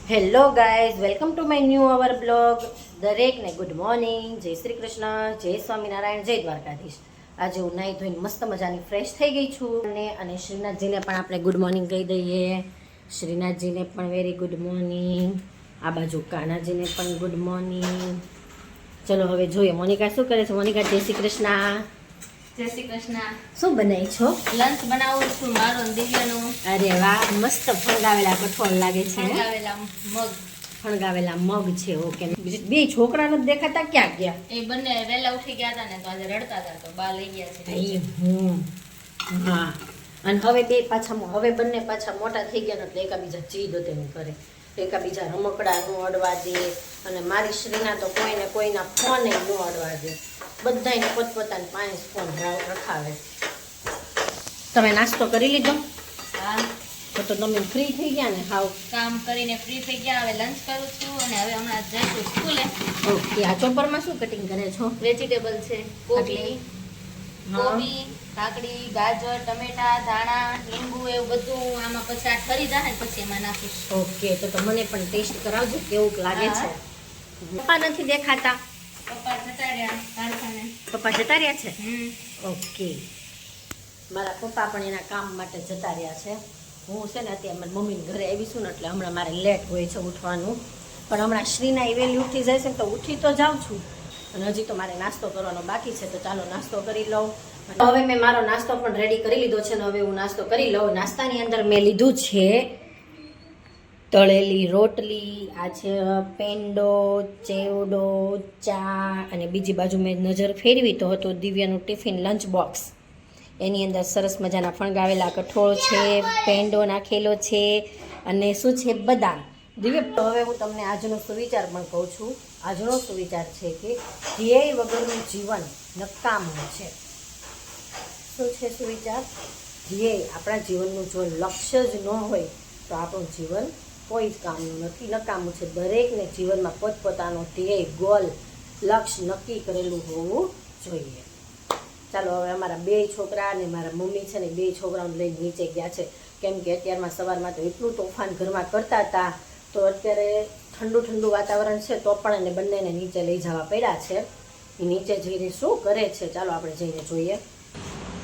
Hello guys, welcome to my new hour blog. દરેકને good morning, જય શ્રી કૃષ્ણ, જય સ્વામિનારાયણ, જય દ્વારકાધીશ. આજે હું નાહી ધોઈને મસ્ત મજાની ફ્રેશ થઈ ગઈ છું અને શ્રીનાથજીને પણ આપણે ગુડ મોર્નિંગ કહી દઈએ. શ્રીનાથજીને પણ વેરી ગુડ મોર્નિંગ. આ બાજુ કાનાજીને પણ ગુડ મોર્નિંગ. ચલો હવે જોઈએ મોનિકા શું કરે છે. મોનિકા, જય શ્રી કૃષ્ણ. જય શ્રી કૃષ્ણ. શું બનાવી છો? લંચ બનાવું છું મારો અને દિવ્યાનું. અરે વાહ, મસ્ત ફણગાવેલા કઠોળ લાગે છે. ફણગાવેલા મગ. ફણગાવેલા મગ છે. ઓકે. બે છોકરા નથી દેખાતા, ક્યાં ગયા? એ બંને વહેલા ઉઠી ગયા હતા ને તો આજે રડતા હતા તો બા લઈ ગયા છે. હા, અને હવે બંને પાછા મોટા થઈ ગયા ને એટલે એકાબીજા જીદ તેમ કરે, એકાબીજા રમકડા નો અડવા દે. અને મારી શ્રીના તો કોઈને કોઈના ફોને નો અડવા દે, બધાને પોતપોતાની પાસે ફોન રખાવે. તમે નાસ્તો કરી લીધો? હા, તો તમે ફ્રી થઈ ગયા ને? હાવ કામ કરીને ફ્રી થઈ ગયા. હવે લંચ કરું છું અને હવે હમણાં જઈશું સ્કૂલે. ઓકે. આ ચોપરમાં શું કટિંગ કરે છો? વેજીટેબલ છે, કોબી, કાકડી, ગાજર, ટમેટા, ધાણા, લીંબુ એવું બધું આમાં પછી આ ઠરી જાય ને પછી એમાં નાખીશ. ઓકે, તો મને પણ ટેસ્ટ કરાવજો કેવું લાગે છે. પપ્પા નથી દેખાતા? પપ્પા જતા રહ્યા કારખાને. પપ્પા જતા રહ્યા છે? હમ. ઓકે. મારા પપ્પા પણ એના કામ માટે જતા રહ્યા છે. હું છે ને અત્યારે મારી મમ્મીને ઘરે આવી છું ને એટલે હમણાં મારે લેટ હોય છે ઉઠવાનું. પણ હમણાં શ્રીના વહેલી ઉઠી જાય છે ને તો ઉઠી તો જાઉં છું અને હજી તો મારે નાસ્તો કરવાનો બાકી છે. તો ચાલો નાસ્તો કરી લઉં. હવે મેં મારો નાસ્તો પણ રેડી કરી લીધો છે ને હવે હું નાસ્તો કરી લઉં. નાસ્તાની અંદર મેં લીધું છે તળેલી રોટલી, આ છે પેંડો, ચેવડો, ચા, અને બીજી બાજુ મેં નજર ફેરવી તો હતું દિવ્યાનું ટિફિન લંચ બોક્સ. એની અંદર સરસ મજાના ફણગાવેલા કઠોળ છે, પેંડો નાખેલો છે અને શું છે બદામ. દિવ્ય, હવે હું તમને આજનો સુવિચાર પણ કહું છું. આજનો સુવિચાર છે કે ધ્યેય વગરનું જીવન નકામું છે. શું છે સુવિચાર? ધ્યેય, આપણા જીવનનું જો લક્ષ્ય જ ન હોય તો આપણું જીવન કોઈ જ કામનું નથી, નકામું છે. દરેકને જીવનમાં પોતપોતાનો ધ્યેય, ગોલ, લક્ષ્ય નક્કી કરેલું હોવું જોઈએ. ચાલો હવે અમારા બે છોકરા અને મારા મમ્મી છે ને બે છોકરાઓને લઈને નીચે ગયા છે. કેમ કે અત્યારમાં સવારમાં તો એટલું તોફાન ઘરમાં કરતા હતા તો અત્યારે ઠંડુ વાતાવરણ છે તો પણ એને બંનેને નીચે લઈ જવા પડ્યા છે. એ નીચે જઈને શું કરે છે ચાલો આપણે જઈને જોઈએ.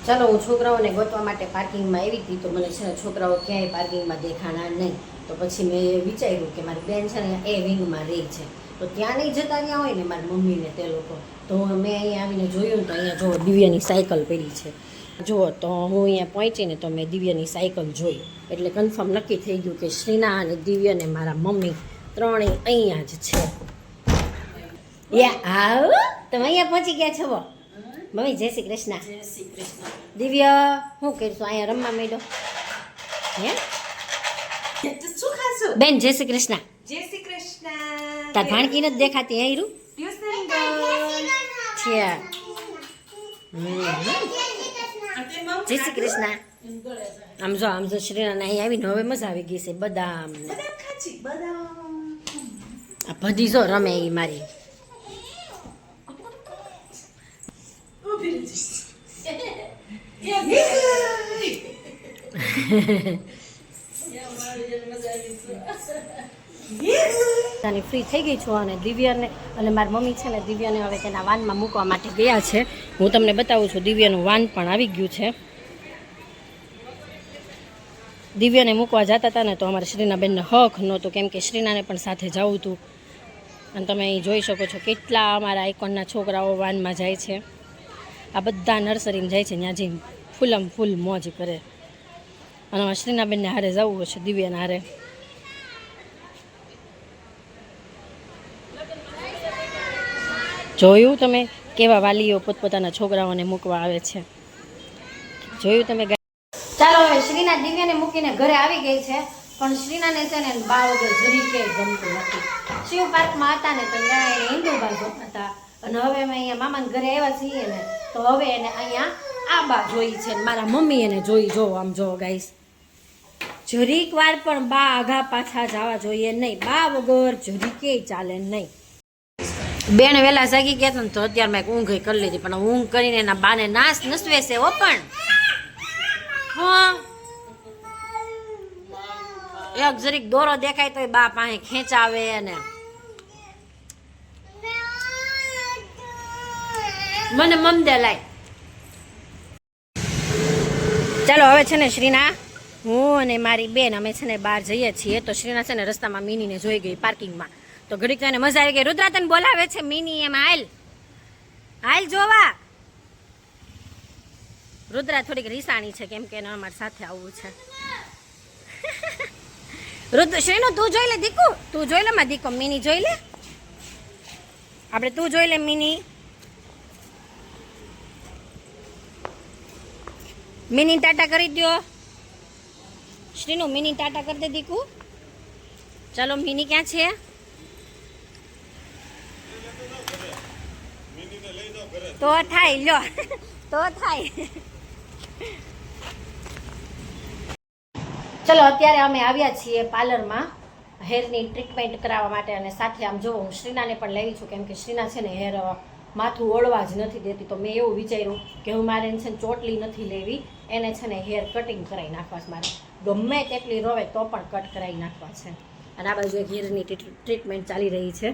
ચાલો, હું છોકરાઓને ગોતવા માટે પાર્કિંગમાં આવી હતી તો મને છે ને છોકરાઓ ક્યાંય પાર્કિંગમાં દેખાણા નહીં. તો પછી મેં વિચાર્યું કે મારી બેન છે ને એ વિંગમાં રહી છે તો ત્યાં નહીં જતા ત્યાં હોય ને મારી મમ્મીને તે લોકો. તો મેં અહીંયા આવીને જોયું તો અહીંયા જો દિવ્યાની સાયકલ પડી છે. જુઓ તો હું અહીંયા પહોંચીને તો મેં દિવ્યાની સાયકલ જોઈ એટલે કન્ફર્મ નક્કી થઈ ગયું કે શ્રીના અને દિવ્ય ને મારા મમ્મી ત્રણેય અહીંયા જ છે. આવ, તમે અહીંયા પહોંચી ગયા છો મમ્મી. જય શ્રી કૃષ્ણ. જય શ્રી કૃષ્ણ. દિવ્ય, શું કરીશું? અહીંયા રમવા માંડ્યો હે? શું ખાશો? બેન જય શ્રી કૃષ્ણ. જય શ્રી કૃષ્ણ. તાર ભાણકી નથી દેખાતી અહીં રૂ છે. જય શ્રી કૃષ્ણ. આમ જો શ્રીના અહીં આવીને હવે મજા આવી ગઈ છે. બદામ ને આ બધી જો રમે એ મારી. ફ્રી થઈ ગઈ છું અને દિવ્યાને અને મારી મમ્મી છે ને દિવ્યાને હવે તેના વાનમાં મૂકવા માટે ગયા છે. હું તમને બતાવું છું દિવ્યાનું વાન પણ આવી ગયું છે. દિવ્યાને મૂકવા જતા હતા ને તો અમારા શ્રીના બેનને હક નહોતું કેમ કે શ્રીનાને પણ સાથે જવું હતું. અને તમે અહીં જોઈ શકો છો કેટલા અમારા આઈકોનના છોકરાઓ વાનમાં જાય છે. આ બધા નર્સરીમાં જાય છે, ત્યાં જઈને ફૂલ મોજ કરે. અને અમારા શ્રીના બેનને હારે જવું હશે દિવ્યાને હારે. જોયું તમે કેવા વાલીઓ પોતપોતાના છોકરાઓને મૂકવા આવે છે? જોયું તમે? ચાલો હવે શ્રીના દિવ્યાને મૂકીને ઘરે આવી ગઈ છે. પણ શ્રીનાને છે ને બા વગર જરી કે ગમતું નથી. શિવ પાર્કમાં હતા ને તો ત્યાં એને હિન્દુબા જોતા હતા અને હવે અમે અહીંયા મામાના ઘરે આવ્યા છીએ ને તો હવે એને અહીંયા આ બા જોઈ છે. મારા મમ્મી એને જોઈ. જો આમ જો ગાઈસ, જરીક વાર પણ બા આઘા પાછા જવા જોઈએ નહીં. બા વગર જરીકે ચાલે નહીં. બેન વેલા જાગી ગયા હતા ને તો અત્યારમાં એક ઊંઘ કરી લીધી પણ ઊંઘ કરીને એના બાને નાશ નસવે છે. પણ હા એક જરીક દોરો દેખાય તો બા પાસે ખેંચાવે અને મને મમદે લાય. ચાલો હવે છે ને શ્રીના, હું અને મારી બેન અમે છે ને બહાર જઈએ છીએ. તો શ્રીના છે ને રસ્તામાં મિનીને જોઈ ગઈ પાર્કિંગમાં. તો ઘડીક એને મજા આવી ગઈ. રુદ્રા તને બોલાવે છે મિની, એમ હાલ હાલ જોવા. રુદ્રા થોડીક રીસાણી છે કેમ કે એને અમારી સાથે આવવું છે. રુદ્ર શ્રીનું તું જોઈ લે દીકુ, તું જોઈ લે માં દીકો, મિની જોઈ લે. આપણે તું જોઈ લે મિની. મિની ટાટા કરી દો. શ્રીનું મિની ટાટા કરી દે દીકુ. ચાલો મિની ક્યાં છે? તો થાય લ્યો, તો થાય. ચલો અત્યારે અમે આવ્યા છીએ પાર્લરમાં હેરની ટ્રીટમેન્ટ કરાવવા માટે. અને સાથે આમ જો હું શ્રીનાને પણ લેવી છું કેમ કે શ્રીના છે ને હેર માથું ઓળવા જ નથી દેતી. તો મેં એવું વિચાર્યું કે હું મારે છે ને ચોટલી નથી લેવી, એને છે ને હેર કટિંગ કરાવી નાખવા છે. મારે ગમે તેટલી રોવે તો પણ કટ કરાવી નાખવા છે. અને આ બાજુ એક હેરની ટ્રીટમેન્ટ ચાલી રહી છે.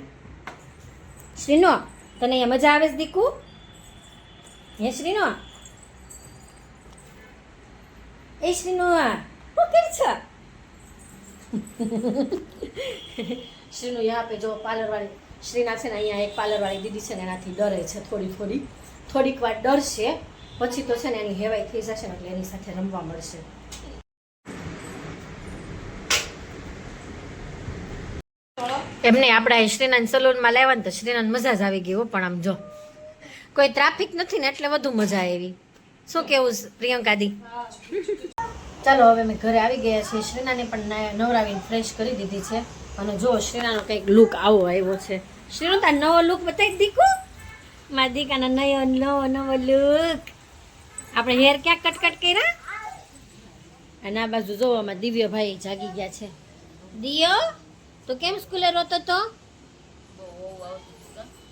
શ્રીનો તને અહીંયા મજા આવે છે દીકુ? હે શ્રીનો, એ શ્રીનો શું કરે છે? શ્રીનું યહાં પે જો પાર્લર વાળી શ્રીના છે ને અહીંયા એક પાર્લર વાળી દીદી છે ને એનાથી ડરે છે થોડીક વાર ડરશે, પછી તો છે ને એની હેવાઈ થઈ જશે ને એટલે એની સાથે રમવા મળશે. એમને આપણા શ્રીનાન સલૂનમાં લેવા ને તો શ્રીનાન મજા જ આવી ગઈ હો. પણ આમ જો કોઈ ટ્રાફિક નથી ને એટલે વધુ મજા આવી. શું કેવું પ્રિયંકાદી? ચાલો હવે અમે ઘરે આવી ગયા છીએ. શ્રીનાને પણ નવરાવીને ફ્રેશ કરી દીધી છે. અને જો શ્રીનાનો કંઈક લુક આવો આવ્યો છે. શ્રીનો તાર નવો લુક બતાવી દીકુ. મારા દીકાનો નવો લુક. આપણે હેર ક્યાં કટ કર્યા. અને આ બાજુ જો અમારા દિવ્ય ભાઈ જાગી ગયા છે. દિયો તો કેમ સ્કૂલે રોતો તો?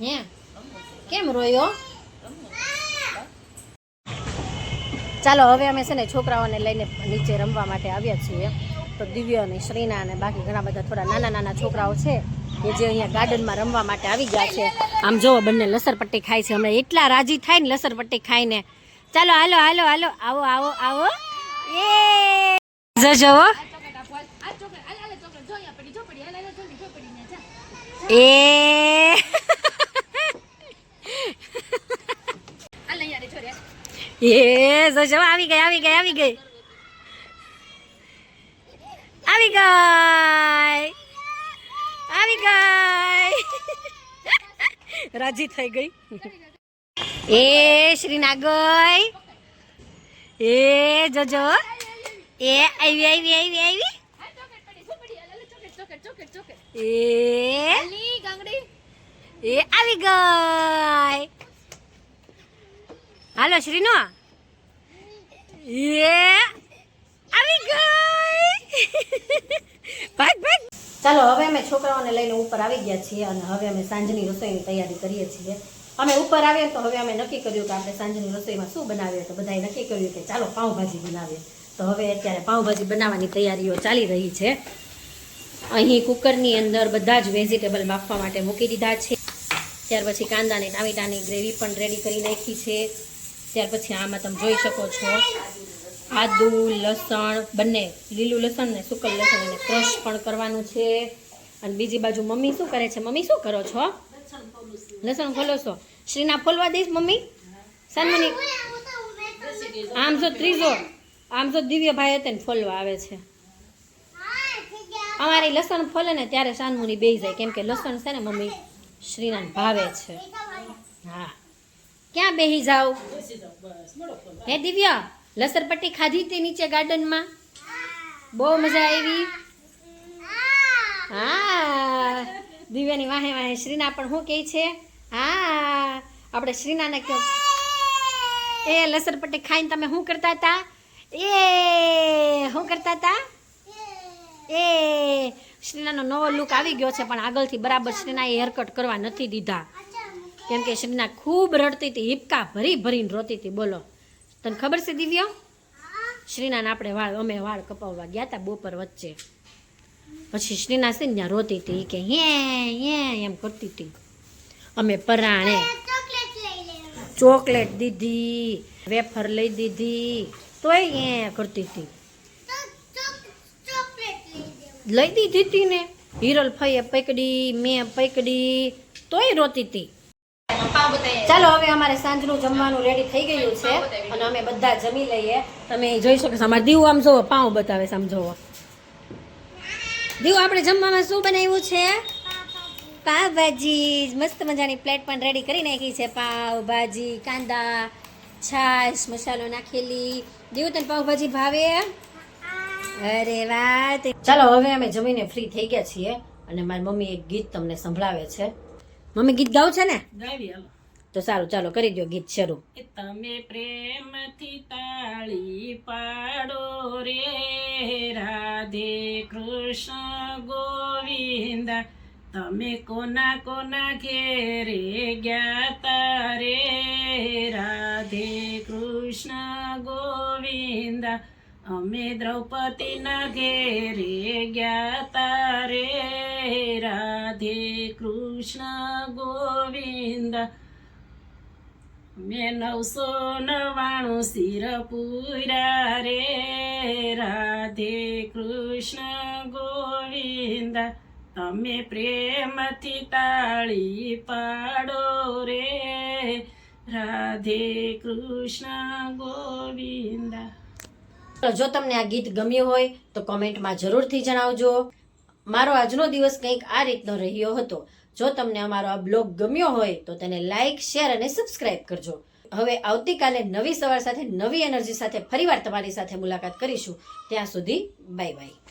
હે કેમ રોયો? ચાલો હવે અમે છે ને છોકરાઓને લઈને નીચે રમવા માટે આવ્યા છીએ. તો દિવ્ય અને શ્રીના અને બાકી ઘણા બધા થોડા નાના છોકરાઓ છે કે જે અહીંયા ગાર્ડનમાં રમવા માટે આવી ગયા છે. આમ જો બંને લસરપટ્ટી ખાય છે. હમણાં એટલા રાજી થાય ને લસરપટ્ટી ખાઈને. ચાલો હાલો આવો એ જજો એ જજો આવી ગઈ. રાજી થઈ ગઈ. એ શ્રીના ગઈ. એ જજો એ આવી. એ આવી ગઈ. હાલો શ્રીનો. એ આવી ગઈ. ભાગ. ચાલો હવે અમે છોકરાઓને લઈને ઉપર આવી ગયા છીએ અને હવે અમે સાંજની રસોઈની તૈયારી કરીએ છીએ. અમે ઉપર આવ્યા તો હવે અમે નક્કી કર્યું કે આપણે સાંજની રસોઈમાં શું બનાવીએ. તો બધાએ નક્કી કર્યું કે ચાલો પાઉંભાજી બનાવીએ. તો હવે અત્યારે પાઉંભાજી બનાવવાની તૈયારીઓ ચાલી રહી છે. અહીં કુકરની અંદર બધા જ વેજીટેબલ બાફવા માટે મૂકી દીધા છે. ત્યાર પછી કાંદા અને ટામેટાની ગ્રેવી પણ રેડી કરી નાખી છે. ત્યાર પછી આમાં તમે જોઈ શકો છો આદુ લસણ બંને, લીલું લસણ ને સૂકલ લસણ એને ક્રશ પણ કરવાનું છે. અને બીજી બાજુ મમ્મી શું કરે છે? મમ્મી શું કરો છો? લસણ ફોલો છો? શ્રીના ફોલવા દઈશ મમ્મી? સાનમની આમ જો ત્રીજો આમ જો દિવ્યભાઈ હતા ને ફોલવા આવે છે. અમારી લસણ ફોલે ને ત્યારે સાનમુની બેસી જાય કેમ કે લસણ છે ને મમ્મી શ્રીનાને ભાવે છે. હા ક્યાં બેસી જાવ? હે દિવ્ય લસરપટ્ટી ખાધી તે નીચે ગાર્ડનમાં? બહુ મજા આવી. હા દિવ્યાની વાહે શ્રીના પણ શું કહે છે? હા આપણે શ્રીનાને કહો એ લસરપટ્ટી ખાઈને તમે શું કરતા હતા? શું કરતા હતા? શ્રીનાનો નવો લુક આવી ગયો છે પણ આગળથી બરાબર શ્રીનાએ હેરકટ કરવા નથી દીધા કેમ કે શ્રીના ખૂબ રડતી હતી. હિપકા ભરીને રોતી હતી. બોલો તને ખબર છે દિવ્ય? શ્રીનાને આપણે અમે વાળ કપાવવા ગયા હતા બપોર વચ્ચે પછી શ્રીના છે ને ત્યાં રોતી હતી ઈ કે હે એમ કરતી હતી. અમે પરાણે ચોકલેટ દીધી, વેફર લઈ દીધી, તોય એ કરતી હતી. લઈ દીધી હતી ને, હિરલ ફઈએ પકડી, મેં પકડી, તોય રોતી હતી. પાવ બતાય ચાલો હવે અમારે સાંજનું જમવાનું રેડી થઈ ગયું છે અને અમે બધા જમી લઈએ. તમે જોઈ શકો છો અમારે દીવું આમ જોવો, પાઉં બતાવે છે આમ જોવો. દીવું આપણે જમવામાં શું બનાવ્યું છે? પાવભાજી. મસ્ત મજાની પ્લેટ પણ રેડી કરી નાખી છે. પાવભાજી, કાંદા, છાશ, મસાલો નાખેલી. દીવું તને પાવભાજી ભાવે? અરે વાહ. ચાલો હવે અમે જમીને ફ્રી થઈ ગયા છીએ અને મારી મમ્મી એક ગીત તમને સંભળાવે છે. મમ્મી ગીત ગાવ છે ને? ગાવી હાલો. તો સારું, ચાલો કરી દો ગીત શરૂ. એ તમે પ્રેમથી તાળી પાડો રે રાધે કૃષ્ણ ગોવિંદ. તમે કોના કોના ઘેરે ગયા તારે રાધે કૃષ્ણ ગોવિંદ. અમે દ્રૌપદીના ઘેરે ગયા તારે રાધે કૃષ્ણ ગોવિંદ. મેં 999 શિર પૂર્યા રે રાધે કૃષ્ણ ગોવિંદ. તમે પ્રેમથી તાળી પાડો રે રાધે કૃષ્ણ ગોવિંદ. જો તમને આ ગીત ગમ્યું હોય તો કોમેન્ટમાં જરૂરથી જણાવજો. મારો આજનો દિવસ કંઈક આ રીતનો રહ્યો હતો. જો તમને અમારો આ બ્લોગ ગમ્યો હોય તો તેને લાઈક, શેર અને સબસ્ક્રાઇબ કરજો. હવે આવતીકાલે નવી સવાર સાથે નવી એનર્જી સાથે ફરીવાર તમારી સાથે મુલાકાત કરીશું. ત્યાં સુધી બાય બાય.